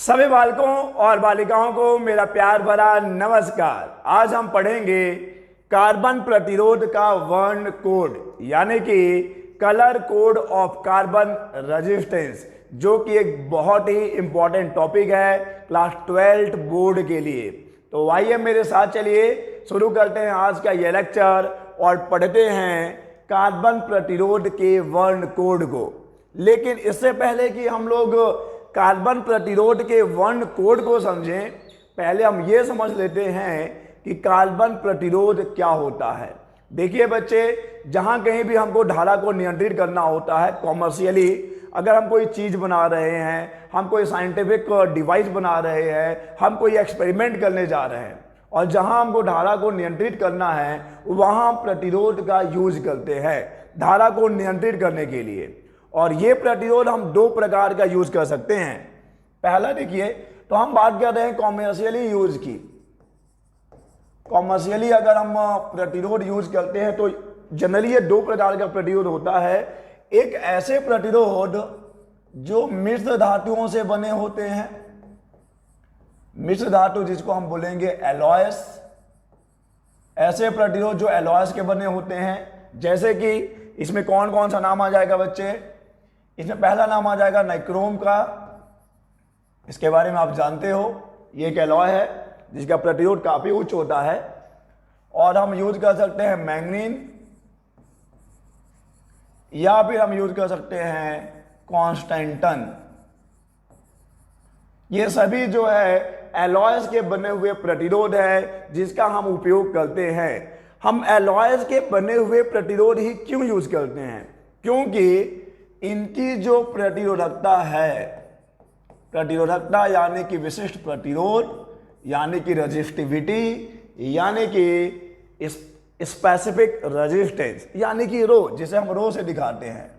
सभी बालकों और बालिकाओं को मेरा प्यार भरा नमस्कार। आज हम पढ़ेंगे कार्बन प्रतिरोध का वर्ण कोड यानी कि colour code of carbon resistance, जो कि एक बहुत ही इंपॉर्टेंट टॉपिक है क्लास 12 बोर्ड के लिए। तो आइए मेरे साथ चलिए शुरू करते हैं आज का यह लेक्चर और पढ़ते हैं कार्बन प्रतिरोध के वर्ण कोड को। लेकिन इससे पहले कि हम लोग कार्बन प्रतिरोध के वर्ण कोड को समझें, पहले हम ये समझ लेते हैं कि कार्बन प्रतिरोध क्या होता है। देखिए बच्चे, जहां कहीं भी हमको धारा को नियंत्रित करना होता है कॉमर्शियली, अगर हम कोई चीज बना रहे हैं, हम कोई साइंटिफिक डिवाइस बना रहे हैं, हम कोई एक्सपेरिमेंट करने जा रहे हैं और जहां हमको धारा को नियंत्रित करना है वहां प्रतिरोध का यूज करते हैं धारा को नियंत्रित करने के लिए। और ये प्रतिरोध हम दो प्रकार का यूज कर सकते हैं। पहला देखिए, तो हम बात कर रहे हैं कॉमर्शियली यूज की। कॉमर्शियली अगर हम प्रतिरोध यूज करते हैं तो जनरली ये दो प्रकार का प्रतिरोध होता है। एक ऐसे प्रतिरोध जो मिश्र धातुओं से बने होते हैं, मिश्र धातु जिसको हम बोलेंगे एलॉयस। ऐसे प्रतिरोध जो एलॉयस के बने होते हैं, जैसे कि इसमें कौन कौन सा नाम आ जाएगा बच्चे। इसमें पहला नाम आ जाएगा नाइक्रोम का, इसके बारे में आप जानते हो, ये एक एलॉय है जिसका प्रतिरोध काफी उच्च होता है। और हम यूज कर सकते हैं मैंगनीन, या फिर हम यूज कर सकते हैं कॉन्स्टेंटन। ये सभी जो है एलॉयस के बने हुए प्रतिरोध है जिसका हम उपयोग करते हैं। हम एलॉयस के बने हुए प्रतिरोध ही क्यों यूज करते हैं? क्योंकि इनकी जो प्रतिरोधकता है, प्रतिरोधकता यानी कि विशिष्ट प्रतिरोध, यानी कि रेजिस्टिविटी, यानी कि स्पेसिफिक रेजिस्टेंस, यानी कि रो, जिसे हम रो से दिखाते हैं।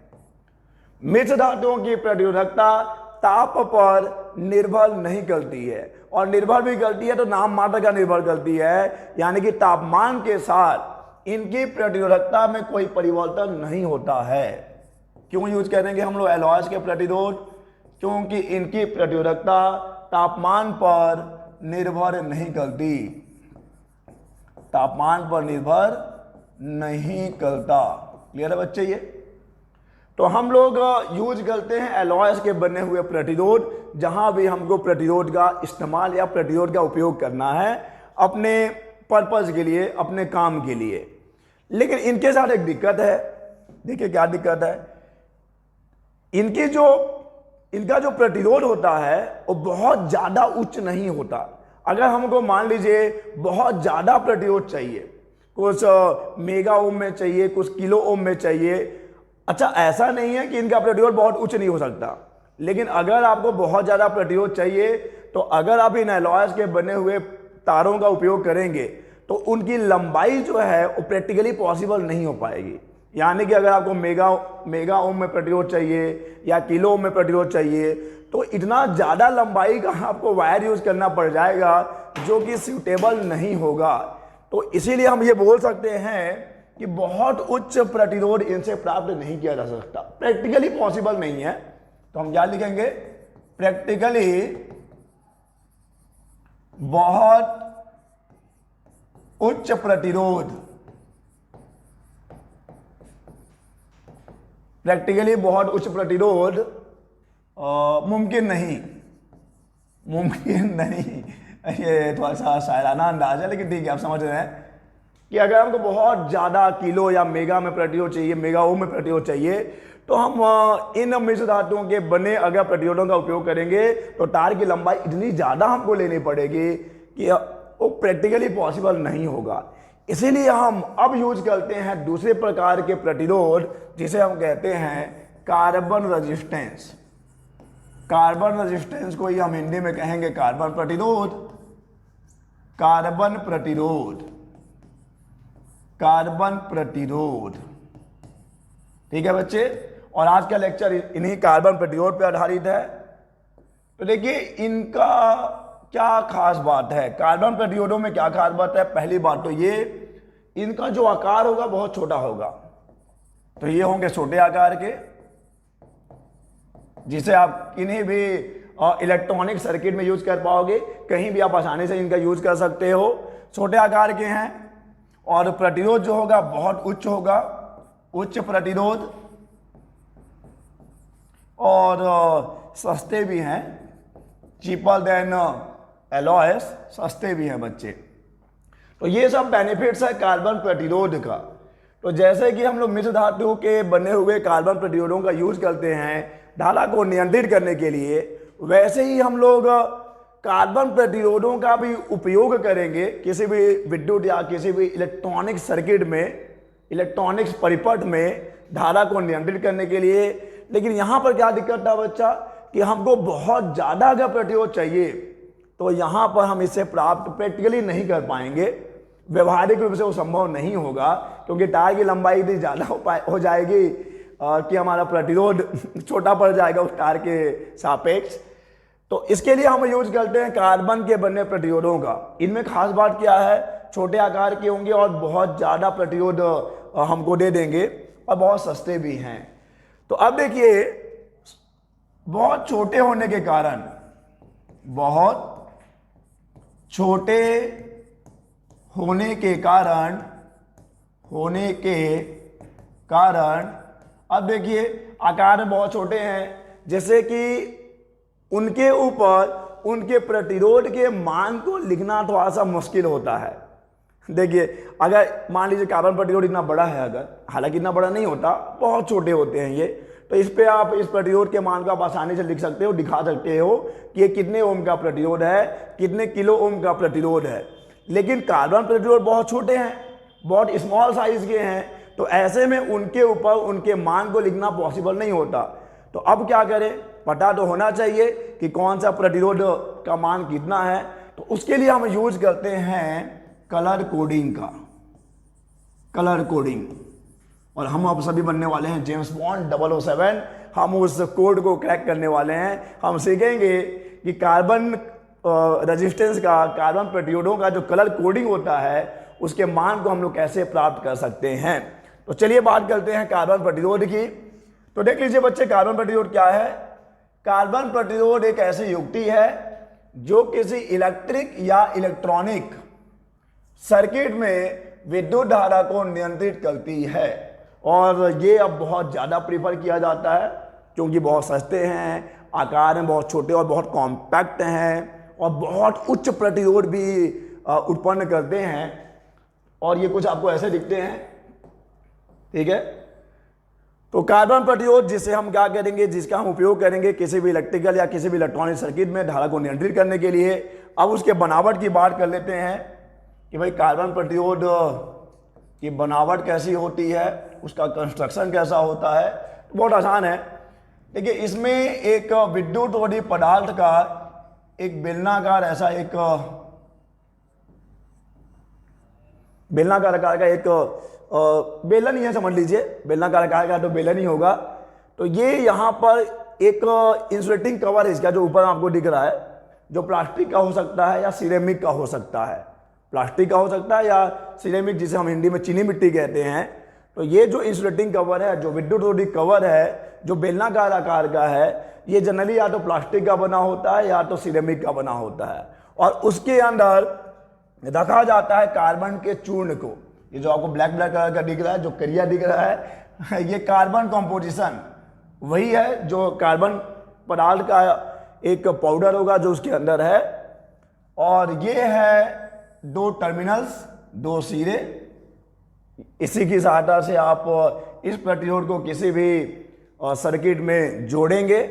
मिश्र धातुओं की प्रतिरोधकता ताप पर निर्भर नहीं करती है, और निर्भर भी करती है तो नाम मात्र का निर्भर करती है, यानी कि तापमान के साथ इनकी प्रतिरोधकता में कोई परिवर्तन नहीं होता है। क्यों यूज करेंगे हम लोग एलॉयस के प्रतिरोध? क्योंकि इनकी प्रतिरोधकता तापमान पर निर्भर नहीं करती, तापमान पर निर्भर नहीं करता। क्लियर है बच्चे? ये तो हम लोग यूज करते हैं एलॉयस के बने हुए प्रतिरोध जहां भी हमको प्रतिरोध का इस्तेमाल या प्रतिरोध का उपयोग करना है अपने पर्पस के लिए, अपने काम के लिए। लेकिन इनके साथ एक दिक्कत है। देखिए क्या दिक्कत है। इनका जो प्रतिरोध होता है वो बहुत ज्यादा उच्च नहीं होता। अगर हमको मान लीजिए बहुत ज्यादा प्रतिरोध चाहिए, कुछ मेगा ओम में चाहिए, कुछ किलो ओम में चाहिए, अच्छा ऐसा नहीं है कि इनका प्रतिरोध बहुत उच्च नहीं हो सकता। लेकिन अगर आपको बहुत ज्यादा प्रतिरोध चाहिए तो अगर आप इन एलॉयस के बने हुए तारों का उपयोग करेंगे तो उनकी लंबाई जो है वो प्रैक्टिकली पॉसिबल नहीं हो पाएगी। यानी कि अगर आपको मेगा ओम में प्रतिरोध चाहिए या किलो ओम में प्रतिरोध चाहिए तो इतना ज़्यादा लंबाई का आपको वायर यूज करना पड़ जाएगा जो कि सूटेबल नहीं होगा। तो इसीलिए हम ये बोल सकते हैं कि बहुत उच्च प्रतिरोध इनसे प्राप्त नहीं किया जा सकता, प्रैक्टिकली पॉसिबल नहीं है। तो हम क्या लिखेंगे? प्रैक्टिकली बहुत उच्च प्रतिरोध, प्रैक्टिकली बहुत उच्च प्रतिरोध मुमकिन नहीं, मुमकिन नहीं। ये थोड़ा सा शायराना अंदाज है, लेकिन ठीक है, आप समझ रहे हैं कि अगर हमको बहुत ज़्यादा किलो या मेगा में प्रतिरोध चाहिए, मेगा ओम में प्रतिरोध चाहिए, तो हम इन मिश्र धातुओं के बने अगर प्रतिरोधों का उपयोग करेंगे तो तार की लंबाई इतनी ज़्यादा हमको लेनी पड़ेगी कि वो प्रैक्टिकली पॉसिबल नहीं होगा। इसीलिए हम अब यूज करते हैं दूसरे प्रकार के प्रतिरोध जिसे हम कहते हैं कार्बन रेजिस्टेंस। कार्बन रेजिस्टेंस को ही हम हिंदी में कहेंगे कार्बन प्रतिरोध। कार्बन प्रतिरोध, कार्बन प्रतिरोध, ठीक है बच्चे। और आज का लेक्चर इन्हीं कार्बन प्रतिरोध पर आधारित है। तो देखिए इनका क्या खास बात है, कार्बन प्रतिरोधों में क्या खास बात है। पहली बात तो ये, इनका जो आकार होगा बहुत छोटा होगा। तो ये होंगे छोटे आकार के, जिसे आप किन्हीं भी इलेक्ट्रॉनिक सर्किट में यूज कर पाओगे, कहीं भी आप आसानी से इनका यूज कर सकते हो। छोटे आकार के हैं और प्रतिरोध जो होगा बहुत उच्च होगा, उच्च प्रतिरोध, और सस्ते भी हैं, चीपर देन एलॉयस, सस्ते भी हैं बच्चे। तो ये सब बेनिफिट्स है कार्बन प्रतिरोध का। तो जैसे कि हम लोग मिश्र धातु के बने हुए कार्बन प्रतिरोधों का यूज करते हैं ढाला को नियंत्रित करने के लिए, वैसे ही हम लोग कार्बन प्रतिरोधों का भी उपयोग करेंगे किसी भी विद्युत या किसी भी इलेक्ट्रॉनिक सर्किट में, इलेक्ट्रॉनिक्स परिपथ में धारा को नियंत्रित करने के लिए। लेकिन यहाँ पर क्या दिक्कत था बच्चा कि हमको बहुत ज़्यादा अगर प्रतिरोध चाहिए तो यहाँ पर हम इसे प्राप्त प्रैक्टिकली नहीं कर पाएंगे, व्यवहारिक रूप से वो संभव नहीं होगा, क्योंकि तार की लंबाई इतनी ज़्यादा हो जाएगी कि हमारा प्रतिरोध छोटा पड़ जाएगा उस तार के सापेक्ष। तो इसके लिए हम यूज करते हैं कार्बन के बने प्रतिरोधों का। इनमें खास बात क्या है, छोटे आकार के होंगे और बहुत ज़्यादा प्रतिरोध हमको दे देंगे और बहुत सस्ते भी हैं। तो अब देखिए, बहुत छोटे होने के कारण, बहुत छोटे होने के कारण अब देखिए आकार में बहुत छोटे हैं, जैसे कि उनके ऊपर उनके प्रतिरोध के मान को लिखना थोड़ा सा मुश्किल होता है। देखिए, अगर मान लीजिए कार्बन प्रतिरोध इतना बड़ा है, अगर हालांकि इतना बड़ा नहीं होता, बहुत छोटे होते हैं ये, तो इस पे आप इस प्रतिरोध के मान को आप आसानी से लिख सकते हो, दिखा सकते हो कि ये कितने ओम का प्रतिरोध है, कितने किलो ओम का प्रतिरोध है। लेकिन कार्बन प्रतिरोध बहुत छोटे हैं, बहुत स्मॉल साइज के हैं, तो ऐसे में उनके ऊपर उनके मान को लिखना पॉसिबल नहीं होता। तो अब क्या करें, पता तो होना चाहिए कि कौन सा प्रतिरोध का मान कितना है। तो उसके लिए हम यूज करते हैं कलर कोडिंग का, कलर कोडिंग। और हम अब सभी बनने वाले हैं जेम्स बॉन्ड 007। हम उस कोड को क्रैक करने वाले हैं। हम सीखेंगे कि कार्बन रेजिस्टेंस का, कार्बन प्रतिरोधों का जो कलर कोडिंग होता है उसके मान को हम लोग कैसे प्राप्त कर सकते हैं। तो चलिए बात करते हैं कार्बन प्रतिरोध की। तो देख लीजिए बच्चे, कार्बन प्रतिरोध क्या है। कार्बन प्रतिरोध एक ऐसी युक्ति है जो किसी इलेक्ट्रिक या इलेक्ट्रॉनिक सर्किट में विद्युत धारा को नियंत्रित करती है। और ये अब बहुत ज़्यादा प्रीफर किया जाता है क्योंकि बहुत सस्ते हैं, आकार में बहुत छोटे और बहुत कॉम्पैक्ट हैं और बहुत उच्च प्रतिरोध भी उत्पन्न करते हैं। और ये कुछ आपको ऐसे दिखते हैं, ठीक है। तो कार्बन प्रतिरोध जिसे हम क्या करेंगे, जिसका हम उपयोग करेंगे किसी भी इलेक्ट्रिकल या किसी भी इलेक्ट्रॉनिक सर्किट में धारा को नियंत्रित करने के लिए। अब उसके बनावट की बात कर लेते हैं कि भाई कार्बन प्रतिरोध की बनावट कैसी होती है, उसका कंस्ट्रक्शन कैसा होता है। बहुत आसान है। देखिए, इसमें एक विद्युत रोधी पदार्थ का एक बेलनाकार, ऐसा एक बेलनाकार आकार का एक बेलन ही है, समझ लीजिए बेलनाकार आकार का, तो बेलन ही होगा। तो ये यहाँ पर एक इंसुलेटिंग कवर है इसका, जो ऊपर आपको दिख रहा है, जो प्लास्टिक का हो सकता है या सिरेमिक का हो सकता है। प्लास्टिक का हो सकता है या सिरेमिक, जिसे हम हिंदी में चीनी मिट्टी कहते हैं। तो ये जो इंसुलेटिंग कवर है, जो विद्युत रोधी कवर है, जो बेलनाकार आकार का है, ये जनरली या तो प्लास्टिक का बना होता है या तो सिरेमिक का बना होता है। और उसके अंदर रखा जाता है कार्बन के चूर्ण को। ये जो आपको ब्लैक ब्लैक कलर का दिख रहा है, जो करिया दिख रहा है, ये कार्बन कंपोजिशन वही है जो कार्बन पदार्थ का एक पाउडर होगा जो उसके अंदर है। और ये है दो टर्मिनल्स, दो सिरे। इसी की सहायता से आप इस प्रतिरोध को किसी भी सर्किट में जोड़ेंगे।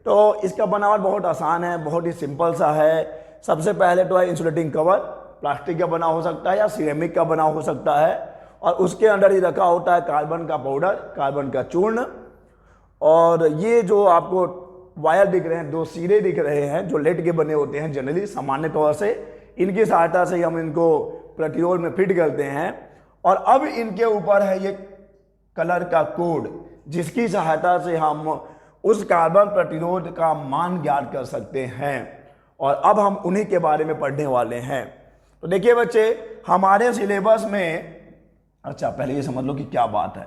तो इसका बनावट बहुत आसान है, बहुत ही सिंपल सा है। सबसे पहले तो है इंसुलेटिंग कवर, प्लास्टिक का बना हो सकता है या सिरेमिक का बना हो सकता है। और उसके अंदर ही रखा होता है कार्बन का पाउडर, कार्बन का चूर्ण। और ये जो आपको वायर दिख रहे हैं, दो सिरे दिख रहे हैं, जो लेड के बने होते हैं जनरली, सामान्य तौर से इनकी सहायता से हम इनको प्रतिरोध में फिट करते हैं। और अब इनके ऊपर है ये कलर का कोड, जिसकी सहायता से हम उस कार्बन प्रतिरोध का मान ज्ञात कर सकते हैं। और अब हम उन्हीं के बारे में पढ़ने वाले हैं। तो देखिए बच्चे, हमारे सिलेबस में, अच्छा पहले ये समझ लो कि क्या बात है।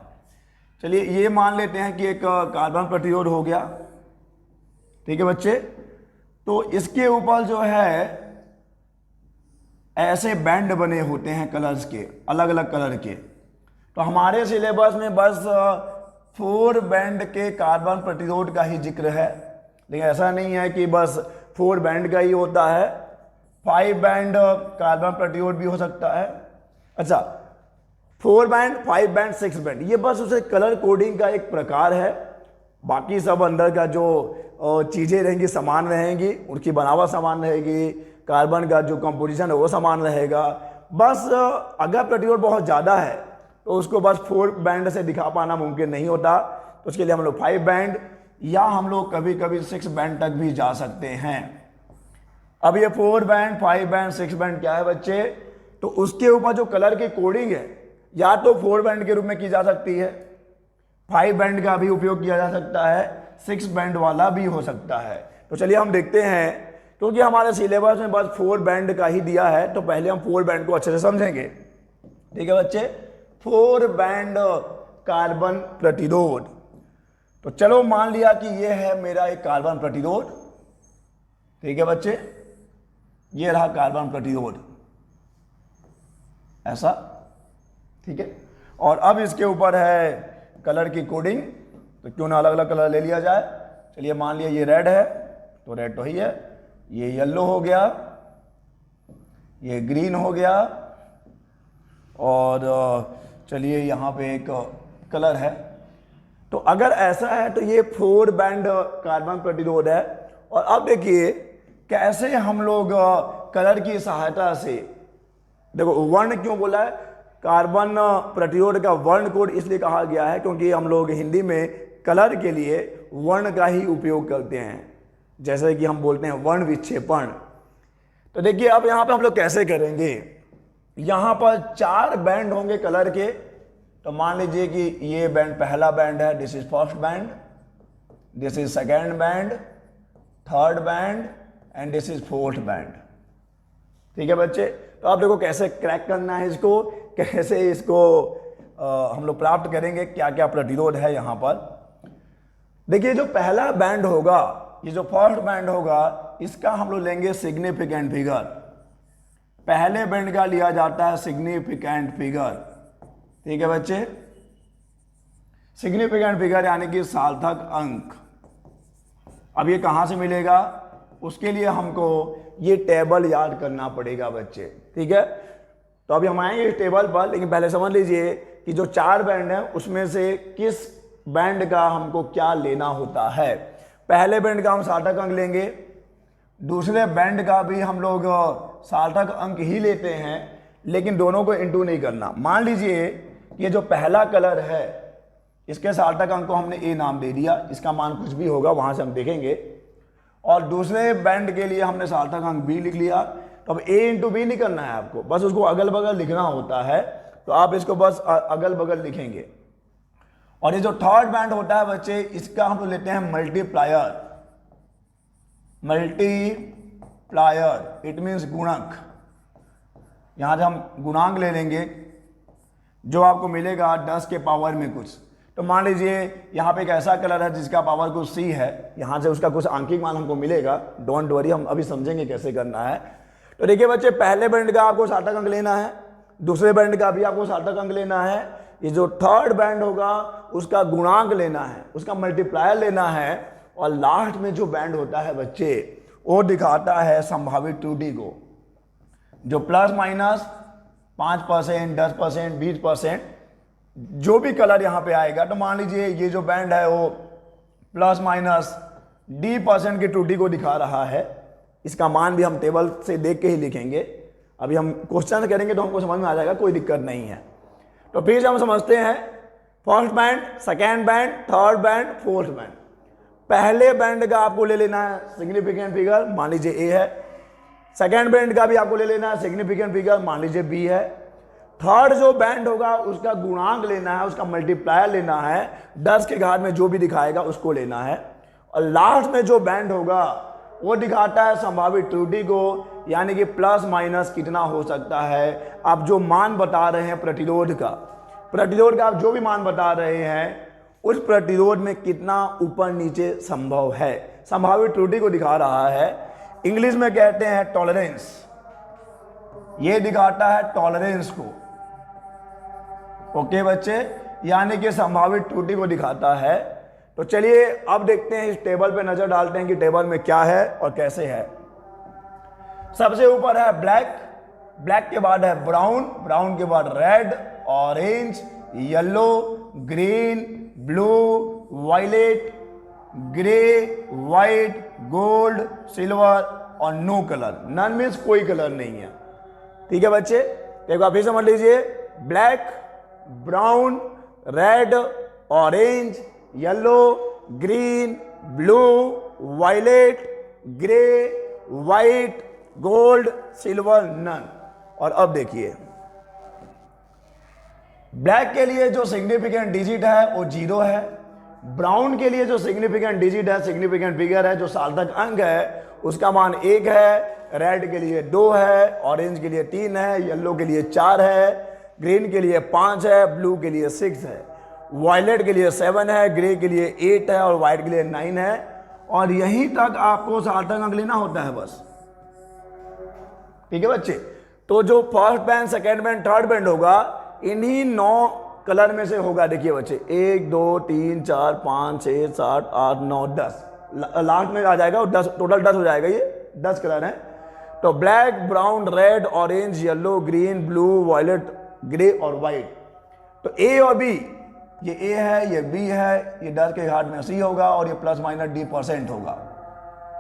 चलिए ये मान लेते हैं कि एक कार्बन प्रतिरोध हो गया, ठीक है बच्चे। तो इसके ऊपर जो है ऐसे बैंड बने होते हैं कलर्स के, अलग अलग कलर के। तो हमारे सिलेबस में बस 4 बैंड के कार्बन प्रतिरोध का ही जिक्र है, लेकिन ऐसा नहीं है कि बस 4 बैंड का ही होता है, 5 बैंड कार्बन प्रतिरोध भी हो सकता है। अच्छा, 4 बैंड, 5 बैंड, 6 बैंड, ये बस उसे कलर कोडिंग का एक प्रकार है। बाकी सब अंदर का जो चीज़ें रहेंगी समान रहेंगी, उनकी बनावट समान रहेगी, कार्बन का जो कंपोजिशन है वो समान रहेगा। बस अगर प्रतिरोध बहुत ज़्यादा है तो उसको बस 4 बैंड से दिखा पाना मुमकिन नहीं होता, तो उसके लिए हम लोग 5 बैंड या हम लोग कभी कभी 6 बैंड तक भी जा सकते हैं। अब ये 4 बैंड, 5 बैंड, 6 बैंड क्या है बच्चे? तो उसके ऊपर जो कलर की कोडिंग है या तो 4 बैंड के रूप में की जा सकती है, 5 बैंड का भी उपयोग किया जा सकता है, 6 बैंड वाला भी हो सकता है। तो चलिए हम देखते हैं, क्योंकि हमारे सिलेबस में बस 4 बैंड का ही दिया है, तो पहले हम 4 बैंड को अच्छे से समझेंगे। ठीक है बच्चे, 4 बैंड कार्बन प्रतिरोध। तो चलो मान लिया कि ये है मेरा एक कार्बन प्रतिरोध। ठीक है बच्चे, ये रहा कार्बन प्रतिरोध ऐसा। ठीक है, और अब इसके ऊपर है कलर की कोडिंग, तो क्यों ना अलग अलग कलर ले लिया जाए। चलिए मान लिया ये रेड है तो रेड तो ही है, ये येलो हो गया, ये ग्रीन हो गया, और चलिए यहाँ पे एक कलर है। तो अगर ऐसा है तो ये 4 बैंड कार्बन प्रतिरोध है। और अब देखिए कैसे हम लोग कलर की सहायता से, देखो वर्ण क्यों बोला है, कार्बन प्रतिरोध का वर्ण कोड इसलिए कहा गया है क्योंकि हम लोग हिंदी में कलर के लिए वर्ण का ही उपयोग करते हैं, जैसे कि हम बोलते हैं वर्ण विक्षेपण। तो देखिए अब यहाँ पे हम लोग कैसे करेंगे, यहाँ पर 4 बैंड होंगे कलर के। तो मान लीजिए कि ये बैंड पहला बैंड है, this is first band, this is second band, third band and this is fourth band. ठीक है बच्चे, तो आप देखो कैसे क्रैक करना है इसको, कैसे इसको हम लोग प्राप्त करेंगे, क्या क्या प्रतिरोध है यहाँ पर। देखिए जो पहला बैंड होगा, ये जो फर्स्ट बैंड होगा, इसका हम लोग लेंगे सिग्निफिकेंट फिगर। पहले बैंड का लिया जाता है सिग्निफिकेंट फिगर। ठीक है बच्चे, सिग्निफिकेंट फिगर यानी कि सार्थक अंक। अब ये कहां से मिलेगा, उसके लिए हमको ये टेबल याद करना पड़ेगा बच्चे। ठीक है, तो अभी हम आएंगे इस टेबल पर, लेकिन पहले समझ लीजिए कि जो 4 बैंड हैं उसमें से किस बैंड का हमको क्या लेना होता है। पहले बैंड का हम सार्थक अंक लेंगे, दूसरे बैंड का भी हम लोग सार्थक अंक ही लेते हैं, लेकिन दोनों को इंटू नहीं करना। मान लीजिए ये जो पहला कलर है इसके सार्थक अंक को हमने ए नाम दे दिया, इसका मान कुछ भी होगा वहां से हम देखेंगे, और दूसरे बैंड के लिए हमने सार्थक अंक बी लिख लिया। तो अब ए इंटू बी नहीं करना है आपको, बस उसको अगल बगल लिखना होता है, तो आप इसको बस अगल बगल लिखेंगे। और ये जो थर्ड बैंड होता है बच्चे, इसका हम लोग लेते हैं मल्टीप्लायर। मल्टीप्लायर इट मीन्स गुणक, यहां से हम गुणांक ले लेंगे, जो आपको मिलेगा 10 के पावर में कुछ। तो मान लीजिए यहाँ पे एक ऐसा कलर है जिसका पावर कुछ सी है, यहाँ से उसका कुछ आंकिक मान हमको मिलेगा, डोंट वरी, हम अभी समझेंगे कैसे करना है। तो देखिए बच्चे, पहले बैंड का आपको सार्थक अंक लेना है, दूसरे बैंड का भी आपको सार्थक अंक लेना है, ये जो थर्ड बैंड होगा उसका गुणांक लेना है, उसका मल्टीप्लायर लेना है, और लास्ट में जो बैंड होता है बच्चे वो दिखाता है संभावित त्रुटि को, जो प्लस माइनस 5%, 10%, 20%, जो भी कलर यहाँ पे आएगा। तो मान लीजिए ये जो बैंड है वो प्लस माइनस D% की त्रुटि को दिखा रहा है, इसका मान भी हम टेबल से देख के ही लिखेंगे। अभी हम क्वेश्चन करेंगे तो हमको समझ में आ जाएगा, कोई दिक्कत नहीं है। तो फिर हम समझते हैं first band, second band, third band, fourth band. पहले बैंड का आपको ले लेना है सिग्निफिकेंट फिगर, मान लीजिए ए है। सेकेंड बैंड का भी आपको ले लेना है सिग्निफिकेंट फिगर, मान लीजिए बी है। थर्ड जो बैंड होगा उसका गुणांक लेना है, उसका मल्टीप्लायर लेना है, 10 के घात में जो भी दिखाएगा उसको लेना है। और लास्ट में जो बैंड होगा वो दिखाता है संभावित त्रुटि को, यानी कि प्लस माइनस कितना हो सकता है। आप जो मान बता रहे हैं प्रतिरोध का आप जो भी मान बता रहे हैं उस प्रतिरोध में कितना ऊपर नीचे संभव है, संभावित त्रुटि को दिखा रहा है। इंग्लिश में कहते हैं टॉलरेंस। ये दिखाता है टॉलरेंस को। ओके बच्चे, यानी कि संभावित त्रुटि को दिखाता है। तो चलिए अब देखते हैं, इस टेबल पे नजर डालते हैं कि टेबल में क्या है और कैसे है। सबसे ऊपर है ब्लैक, ब्लैक के बाद है ब्राउन, ब्राउन के बाद red, orange, yellow, green, blue, violet, grey, white, gold, silver और नो कलर। नन मीन्स कोई कलर नहीं है। ठीक है बच्चे, एक बार फिर समझ लीजिए, black, brown, red, orange, yellow, green, blue, violet, grey, white, gold, silver, none. और अब देखिए, ब्लैक के लिए जो सिग्निफिकेंट डिजिट है वो 0 है, ब्राउन के लिए जो सिग्निफिकेंट डिजिट है, सिग्निफिकेंट फिगर है, जो सार्थक अंक है, उसका मान 1 है, रेड के लिए 2 है, ऑरेंज के लिए 3 है, येलो के लिए 4 है, ग्रीन के लिए 5 है, ब्लू के लिए 6 है, वायलेट के लिए 7 है, ग्रे के लिए 8 है और व्हाइट के लिए 9 है। और यहीं तक आपको सार्थक अंक लेना होता है बस। ठीक है बच्चे, तो जो first band, second band, third band होगा, इन्हीं 9 कलर में से होगा। देखिए बच्चे, 1 2 3 4 5 6 7 8 9 10, लास्ट में आ जाएगा 10, टोटल 10 हो जाएगा। ये 10 कलर हैं। तो black, brown, red, orange, yellow, green, blue, violet, grey और व्हाइट। तो ए और बी, ये ए है, ये बी है, ये 10 के घाट में सी होगा और ये ±D% होगा।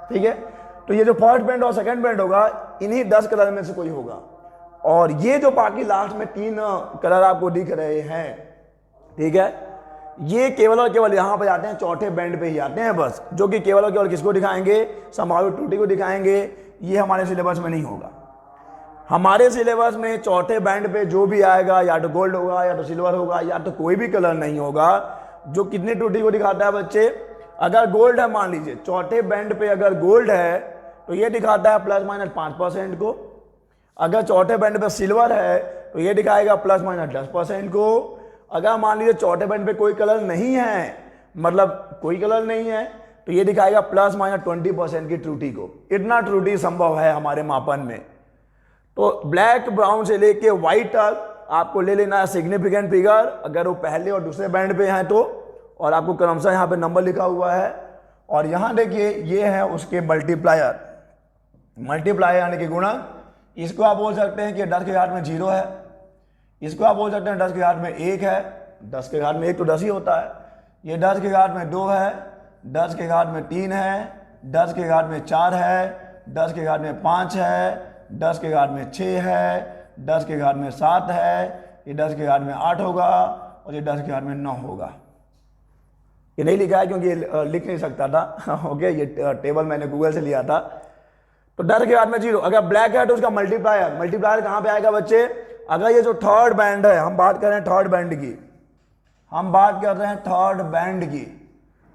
ठीक है, तो ये जो फर्स्ट बैंड और सेकंड बैंड होगा, इन्हीं 10 कलर में से कोई होगा। और ये जो बाकी लास्ट में 3 कलर आपको दिख रहे हैं, ठीक है, ये केवल और केवल यहां पर आते हैं, चौथे बैंड पे ही आते हैं बस, जो कि केवल और केवल किसको दिखाएंगे, संभावित त्रुटि को दिखाएंगे। ये हमारे सिलेबस में नहीं होगा। हमारे सिलेबस में चौथे बैंड पे जो भी आएगा, या तो गोल्ड होगा, या तो सिल्वर होगा, या तो कोई भी कलर नहीं होगा, जो कितनी त्रुटि को दिखाता है बच्चे। अगर गोल्ड है, मान लीजिए चौथे बैंड पे अगर गोल्ड है तो ये दिखाता है ±5% को। अगर चौथे बैंड पे सिल्वर है तो ये दिखाएगा ±10% को। अगर मान लीजिए चौथे बैंड पे कोई कलर नहीं है, मतलब कोई कलर नहीं है, तो ये दिखाएगा ±20% की त्रुटि को। इतना त्रुटि संभव है हमारे मापन में। तो ब्लैक, ब्राउन से लेके व्हाइट तक आपको ले लेना है सिग्निफिकेंट फिगर, अगर वो पहले और दूसरे बैंड पे हैं तो। और आपको क्रमशः यहाँ पे नंबर लिखा हुआ है। और यहाँ देखिए, ये है उसके मल्टीप्लायर, मल्टीप्लायर यानी कि गुणक। इसको आप बोल सकते हैं कि 10 के घात में 0 है, इसको आप बोल सकते हैं 10 के घात में 1 है। 10 के घात में 1 तो 10 ही होता है। ये 10 के घात में 2 है, 10 के घात में 3 है, 10 के घात में 4 है, 10 के घात में 5 है, 10 के घात में 6 है, 10 के घात में 7 है, ये 10 के घात में 8 होगा और ये 10 के घात में 9 होगा। ये नहीं लिखा है क्योंकि ये लिख नहीं सकता था। ओके, ये टेबल मैंने गूगल से लिया था। तो 10 के घात में 0। अगर ब्लैक है तो उसका मल्टीप्लायर, मल्टीप्लायर कहाँ पे आएगा बच्चे, अगर ये जो थर्ड बैंड है, हम बात कर रहे हैं थर्ड बैंड की, हम बात कर रहे हैं थर्ड बैंड की,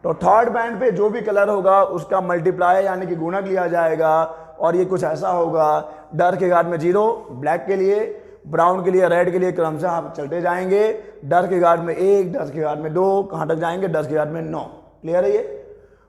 तो थर्ड बैंड पे जो भी कलर होगा उसका मल्टीप्लायर यानी कि गुणक लिया जाएगा। और ये कुछ ऐसा होगा, 10 के घात में 0 ब्लैक के लिए, ब्राउन के लिए, रेड के लिए क्रमशः आप चलते जाएंगे। 10 के घात में 1, 10 के घात में 2, कहाँ तक जाएंगे, 10 के घात में 9। क्लियर है ये।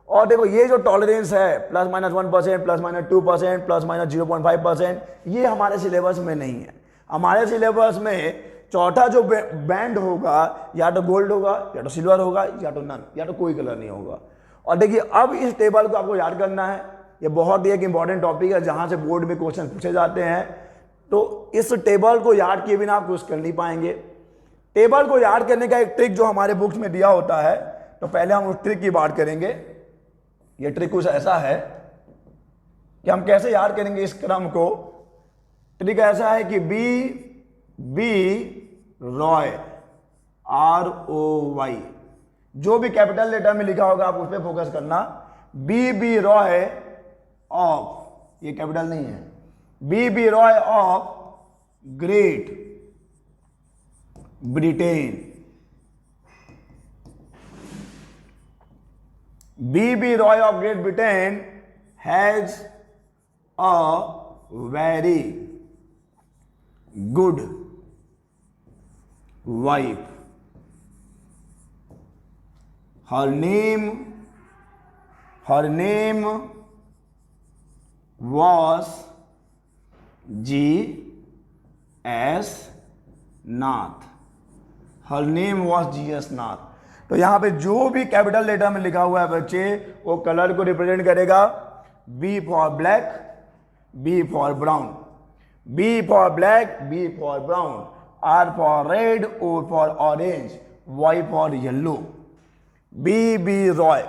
और देखो, ये जो टॉलरेंस है ±1%, ±2%, ±0.5%, ये हमारे सिलेबस में नहीं है। हमारे सिलेबस में चौथा जो बैंड होगा, या तो गोल्ड होगा, या तो सिल्वर होगा, या तो नन, या तो कोई कलर नहीं होगा। और देखिए, अब इस टेबल को आपको याद करना है। ये बहुत ही एक इंपॉर्टेंट टॉपिक है जहां से बोर्ड में क्वेश्चन पूछे जाते हैं। तो इस टेबल को याद किए बिना आप कुछ कर नहीं पाएंगे। टेबल को याद करने का एक ट्रिक जो हमारे बुक्स में दिया होता है, तो पहले हम उस ट्रिक की बात करेंगे। ये ट्रिक कुछ ऐसा है कि हम कैसे याद करेंगे इस क्रम को। ट्रिक ऐसा है कि बी रॉय, ROY, जो भी कैपिटल लेटर में लिखा होगा आप उस पर फोकस करना। बी रॉय ऑफ, ये कैपिटल नहीं है, B Roy of Great Britain, B Roy of Great Britain has a very good wife. Her name was G.S. Nath, her name was G.S. Nath. तो यहां पे जो भी कैपिटल लेटर में लिखा हुआ है बच्चे, वो कलर को रिप्रेजेंट करेगा। B for black, B for brown, B for black, B for brown, R for red, O for orange, Y for yellow, B Roy.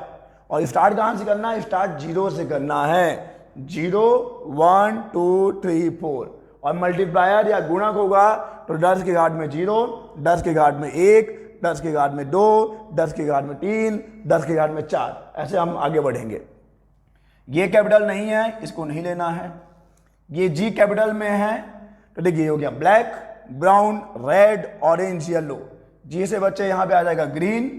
और स्टार्ट कहां से करना है? स्टार्ट 0 से करना है। 0 1 2 3 4। और मल्टीप्लायर या गुणक होगा तो 10 के घात में 0, 10 के घात में 1, 10 के घात में 2, 10 के घात में 3, 10 के घात में 4, ऐसे हम आगे बढ़ेंगे। ये कैपिटल नहीं है, इसको नहीं लेना है। ये G कैपिटल में है तो देखिए हो गया black, brown, red, orange, yellow. G से बच्चे यहां पे आ जाएगा ग्रीन,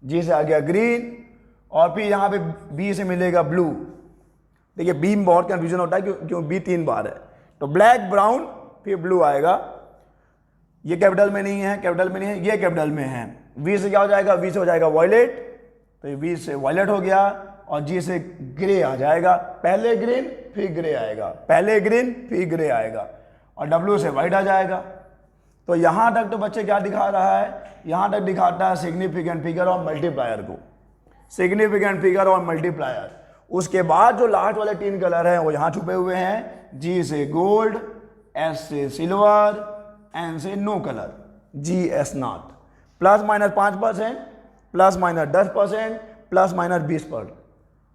G से आ गया ग्रीन, और फिर यहां पे B से मिलेगा ब्लू। देखिए B में बहुत कंफ्यूजन होता है क्यों B 3 बार है, तो ब्लैक, ब्राउन, फिर ब्लू आएगा। ये कैपिटल में नहीं है, कैपिटल में नहीं है, ये कैपिटल में है। V से क्या हो जाएगा? V से हो जाएगा वॉयलेट, तो V से वॉयलेट हो गया, और G से ग्रे आ जाएगा। पहले ग्रीन फिर ग्रे आएगा, पहले ग्रीन फिर ग्रे आएगा, और W से व्हाइट आ जाएगा। तो यहां तक तो बच्चे क्या दिखा रहा है? यहां तक दिखाता है सिग्निफिकेंट फिगर और मल्टीप्लायर को, सिग्निफिकेंट फिगर और मल्टीप्लायर। उसके बाद जो लास्ट वाले 3 कलर हैं वो यहां छुपे हुए हैं। G से गोल्ड, S से सिल्वर, N से no colour, G.S. Not. Plus minus 5%, plus minus 10%, plus minus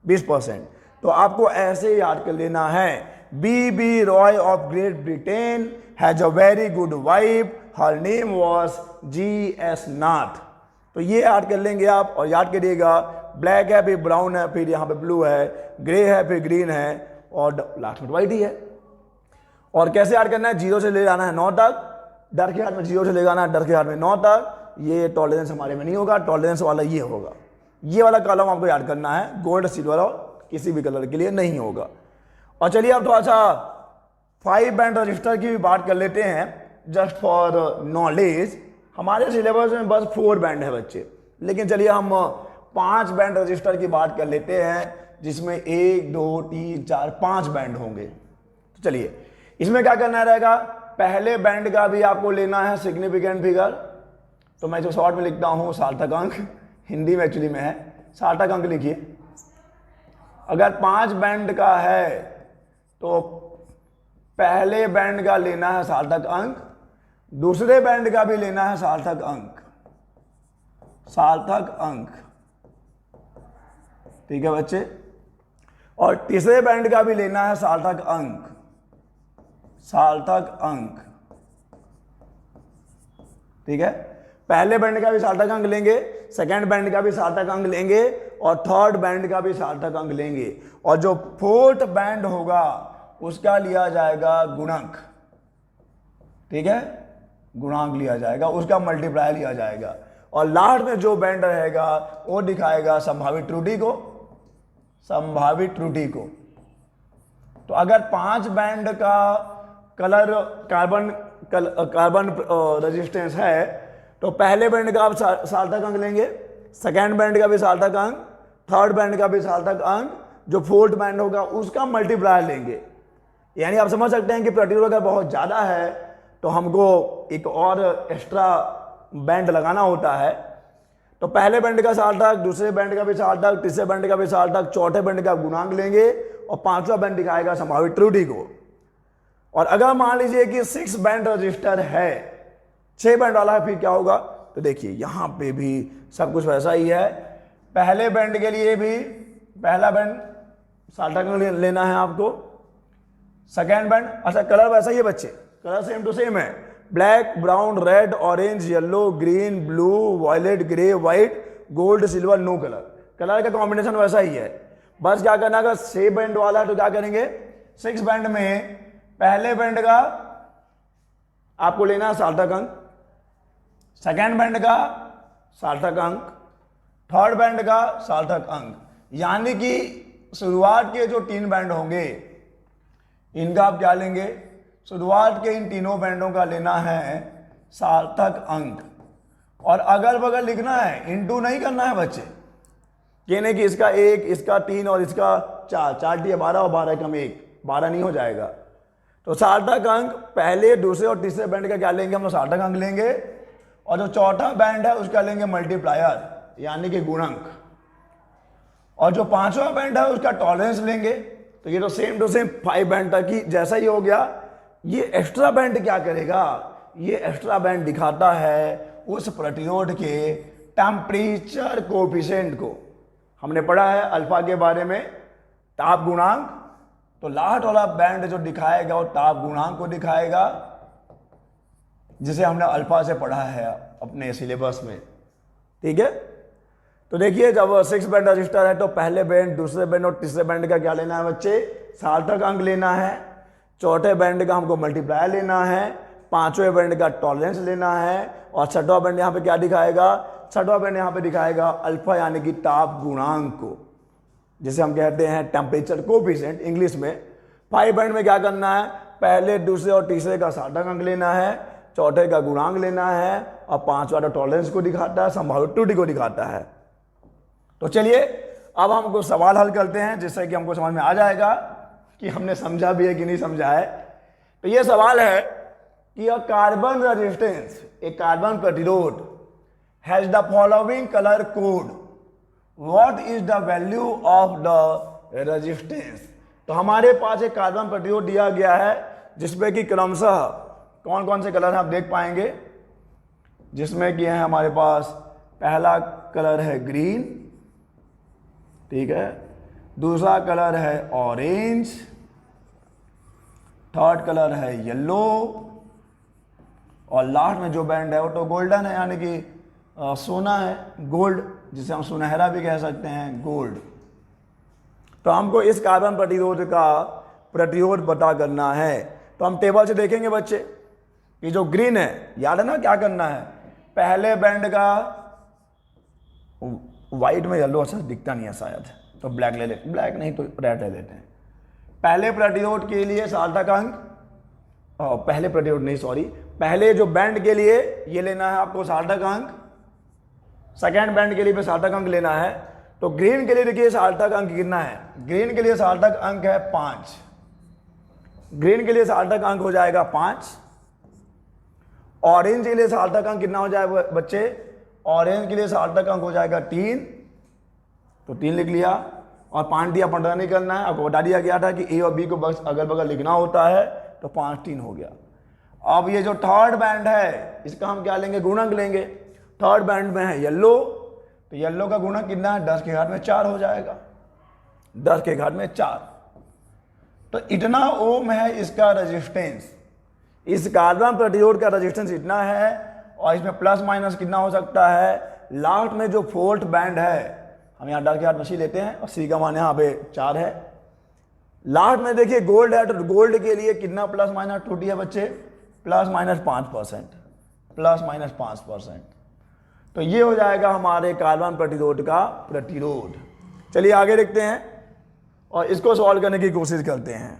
20%। तो आपको ऐसे याद कर लेना है। B Roy of Great Britain has a very good wife, her name was G.S. Not. तो ये याद कर लेंगे आप, और याद करिएगा ब्लैक है, फिर ब्राउन है, फिर यहाँ पे ब्लू है, ग्रे है, फिर ग्रीन है, और लास्ट में व्हाइट ही है। और कैसे याद करना है? 0 से ले जाना है 9 तक, डर के हाथ में 0 से ले जाना है, डर के हाथ में 9 तक। ये टॉलरेंस हमारे में नहीं होगा, टॉलरेंस वाला ये होगा। ये वाला कॉलम आपको याद करना है, गोल्ड, सिल्वर और किसी भी कलर के लिए नहीं होगा। और चलिए अब थोड़ा सा 5 बैंड रजिस्टर की भी बात कर लेते हैं, जस्ट फॉर नॉलेज। हमारे सिलेबस में बस 4 बैंड है बच्चे, लेकिन चलिए हम 5 बैंड रजिस्टर की बात कर लेते हैं, जिसमें 1 2 3 4 5 बैंड होंगे। तो चलिए इसमें क्या करना रहेगा? पहले बैंड का भी आपको लेना है सिग्निफिकेंट फिगर, तो मैं जो शॉर्ट में लिखता हूं सार्थक अंक, हिंदी में एक्चुअली में है, सार्थक अंक लिखिए। अगर 5 बैंड का है तो पहले बैंड का लेना है सार्थक अंक, दूसरे बैंड का भी लेना है सार्थक अंक, सार्थक अंक, ठीक है बच्चे, और तीसरे बैंड का भी लेना है सार्थक अंक, सार्थक अंक, ठीक है। पहले बैंड का भी सार्थक अंक लेंगे, सेकंड बैंड का भी सार्थक अंक लेंगे, और थर्ड बैंड का भी सार्थक अंक लेंगे, और जो फोर्थ बैंड होगा उसका लिया जाएगा गुणक, ठीक है, गुणांक लिया जाएगा, उसका मल्टीप्लाई लिया जाएगा, और लास्ट में जो बैंड रहेगा वो दिखाएगा संभावित त्रुटि को, संभावित त्रुटि को। तो अगर 5 बैंड का कलर कार्बन रेजिस्टेंस है तो पहले बैंड का आप सार्थक अंक लेंगे, सेकेंड बैंड का भी सार्थक अंक, थर्ड बैंड का भी सार्थक अंक, जो फोर्थ बैंड होगा उसका मल्टीप्लायर लेंगे। यानी आप समझ सकते हैं कि प्रतिरोध अगर बहुत ज़्यादा है तो हमको एक और एक्स्ट्रा बैंड लगाना होता है। तो पहले बैंड का सार्थक, दूसरे बैंड का भी सार्थक, तीसरे बैंड का भी सार्थक, चौथे बैंड का गुणांक लेंगे, और 5वां बैंड दिखाएगा संभावित त्रुटि को। और अगर मान लीजिए कि 6 बैंड रजिस्टर है, 6 बैंड वाला है, फिर क्या होगा? तो देखिए यहां पे भी सब कुछ वैसा ही है। पहले बैंड के लिए भी पहला बैंड सार्थक लेना है आपको, सेकेंड बैंड, अच्छा कलर वैसा ही है बच्चे, कलर सेम टू सेम है, black, brown, red, orange, yellow, green, blue, violet, grey, white, gold, silver, no colour, colour का कॉम्बिनेशन वैसा ही है। बस क्या करना, अगर 6 बैंड वाला है तो क्या करेंगे, 6 बैंड में पहले बैंड का आपको लेना है सार्थक अंक, सेकेंड बैंड का सार्थक अंक, थर्ड बैंड का सार्थक अंक। यानी कि शुरुआत के जो 3 बैंड होंगे इनका आप क्या लेंगे, शुरुआत के इन तीनों बैंडों का लेना है सार्थक अंक, और अगल बगल लिखना है, इनटू नहीं करना है बच्चे, कहने कि इसका 1, इसका 3 और इसका 4, 4 × 12 और 12 कम 1, 12 नहीं हो जाएगा। तो सार्थक अंक पहले, दूसरे और तीसरे बैंड का क्या लेंगे हम लोग, सार्थक अंक लेंगे, और जो चौथा बैंड है उसका लेंगे मल्टीप्लायर यानी कि गुणक, और जो पांचवा बैंड है उसका टॉलरेंस लेंगे। तो ये तो सेम टू सेम 5 बैंड तक ही जैसा ही हो गया। ये एक्स्ट्रा बैंड क्या करेगा, ये एक्स्ट्रा बैंड दिखाता है उस प्रतिरोध के टेम्परेचर कोएफिशिएंट को। हमने पढ़ा है अल्फा के बारे में, ताप गुणांक। तो लास्ट वाला बैंड जो दिखाएगा वो ताप गुणांक को दिखाएगा, जिसे हमने अल्फा से पढ़ा है अपने सिलेबस में। ठीक है, तो देखिए जब 6 बैंड रजिस्टर है तो पहले बैंड, दूसरे बैंड और तीसरे बैंड का क्या लेना है बच्चे, सार्थक अंक लेना है। चौथे बैंड का हमको मल्टीप्लायर लेना है, पांचवें बैंड का टॉलरेंस लेना है, और छठवां बैंड यहाँ पे क्या दिखाएगा, छठवां बैंड यहाँ पे दिखाएगा अल्फा यानी कि ताप गुणांक को, जिसे हम कहते हैं टेम्परेचर कोएफिशिएंट इंग्लिश में। 5 बैंड में क्या करना है, पहले, दूसरे और तीसरे का सार्थक अंक लेना है, चौथे का गुणांक लेना है, और पांचवा तो टॉलरेंस को दिखाता है, संभावित त्रुटि को दिखाता है। तो चलिए अब हम कुछ सवाल हल करते हैं जिससे कि हमको समझ में आ जाएगा कि हमने समझा भी है कि नहीं समझा है। तो ये सवाल है कि अ कार्बन रेजिस्टेंस, एक कार्बन प्रतिरोध, has the following colour code, what is the value of the resistance. तो हमारे पास एक कार्बन प्रतिरोध दिया गया है जिसमें कि क्रमशः कौन कौन से कलर आप देख पाएंगे, जिसमें कि है हमारे पास पहला कलर है ग्रीन, ठीक है, दूसरा कलर है ऑरेंज, थर्ड कलर है येलो, और लास्ट में जो बैंड है वो तो गोल्डन है यानी कि सोना है, गोल्ड, जिसे हम सुनहरा भी कह सकते हैं, गोल्ड। तो हमको इस कार्बन प्रतिरोध का प्रतिरोध पता करना है। तो हम टेबल से देखेंगे बच्चे कि जो ग्रीन है, याद है ना क्या करना है, पहले बैंड का, व्हाइट में येलो अच्छा दिखता नहीं है शायद, तो ब्लैक ले लेते, ब्लैक नहीं तो रेड ले लेते हैं। पहले प्रतिरोध के लिए सार्थक अंक, पहले प्रतिरोध नहीं सॉरी, पहले जो बैंड के लिए ये लेना है आपको सार्थक अंक, सेकेंड बैंड के लिए भी सार्थक अंक लेना है। तो ग्रीन के लिए देखिए सार्थक अंक कितना है, ग्रीन के लिए सार्थक अंक है 5, ग्रीन के लिए सार्थक अंक हो जाएगा 5। ऑरेंज के लिए सार्थक अंक कितना हो जाएगा बच्चे, ऑरेंज के लिए सार्थक अंक हो जाएगा 3, तो 3 लिख लिया, और 5 दिया, पता नहीं करना है, आपको बता दिया गया था कि ए और बी को बस अगल बगल लिखना होता है, तो 5 3 हो गया। अब ये जो थर्ड बैंड है इसका हम क्या लेंगे, गुणक लेंगे। थर्ड बैंड में है येलो, तो येलो का गुणक कितना है, 10 के घात में 4 हो जाएगा, 10 के घात में 4। तो इतना ओम है इसका रेजिस्टेंस, इस कार्बन प्रतिरोध का रेजिस्टेंस इतना है, और इसमें प्लस माइनस कितना हो सकता है, लास्ट में जो फोर्थ बैंड है, हम यहाँ 10 के घात में सी लेते हैं और सी का मान यहाँ पे 4 है। लास्ट में देखिए गोल्ड है, तो गोल्ड के लिए कितना प्लस माइनस त्रुटि है बच्चे, प्लस माइनस 5%, प्लस माइनस 5%। तो ये हो जाएगा हमारे कार्बन प्रतिरोध का प्रतिरोध। चलिए आगे देखते हैं और इसको सॉल्व करने की कोशिश करते हैं।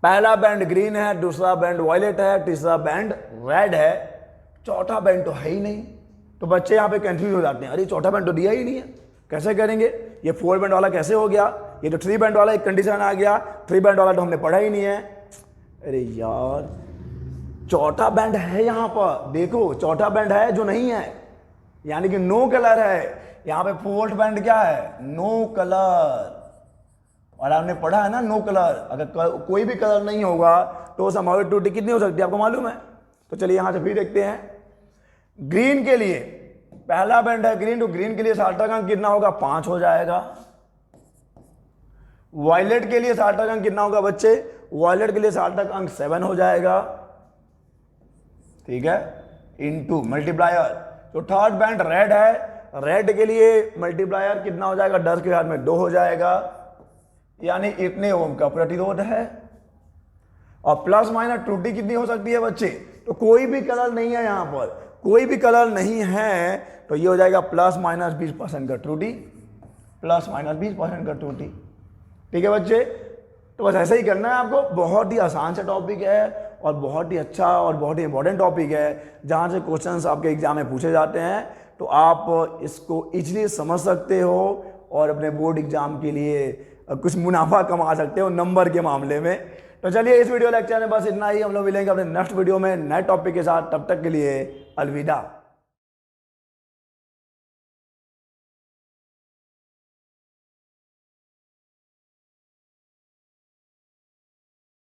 पहला बैंड ग्रीन है, दूसरा बैंड वॉयलेट है, तीसरा बैंड रेड है, चौथा बैंड तो है ही नहीं। तो बच्चे यहाँ पे कंफ्यूज हो जाते हैं, अरे चौथा बैंड तो दिया ही नहीं है, कैसे करेंगे, ये 4 बैंड वाला कैसे हो गया, ये तो 3 बैंड वाला एक कंडीशन आ गया, 3 बैंड वाला तो हमने पढ़ा ही नहीं है। अरे यार चौथा बैंड है यहाँ पर, देखो चौथा बैंड है जो नहीं है, यानी कि नो कलर है। यहाँ पे फोर्थ बैंड क्या है, नो कलर, और आपने पढ़ा है ना नो कलर, अगर कोई भी कलर नहीं होगा तो संभावित त्रुटि कितनी हो सकती है आपको मालूम है। तो चलिए यहां से फिर देखते हैं। ग्रीन के लिए पहला बैंड है ग्रीन, तो ग्रीन के लिए सार्थक अंक कितना होगा, 5 हो जाएगा। वॉयलेट के लिए सार्थक अंक कितना होगा बच्चे, वॉयलेट के लिए सार्थक अंक 7 हो जाएगा, ठीक है, इनटू मल्टीप्लायर। तो थर्ड बैंड रेड है, रेड के लिए मल्टीप्लायर कितना हो जाएगा, 10 के घात में 2 हो जाएगा, यानी इतने ओम का प्रतिरोध है। और प्लस माइनस त्रुटि कितनी हो सकती है बच्चे, तो कोई भी कलर नहीं है, यहां पर कोई भी कलर नहीं है, तो ये हो जाएगा प्लस माइनस 20% का त्रुटि, प्लस माइनस 20% का त्रुटि, ठीक है बच्चे। तो बस ऐसा ही करना है आपको, बहुत ही आसान सा टॉपिक है और बहुत ही अच्छा और बहुत ही इंपॉर्टेंट टॉपिक है, जहां से क्वेश्चंस आपके एग्जाम में पूछे जाते हैं, तो आप इसको इजीली समझ सकते हो और अपने बोर्ड एग्जाम के लिए कुछ मुनाफा कमा सकते हो नंबर के मामले में। तो चलिए इस वीडियो लेक्चर में बस इतना ही। हम लोग मिलेंगे अपने नेक्स्ट वीडियो में नए टॉपिक के साथ। तब तक के लिए अलविदा।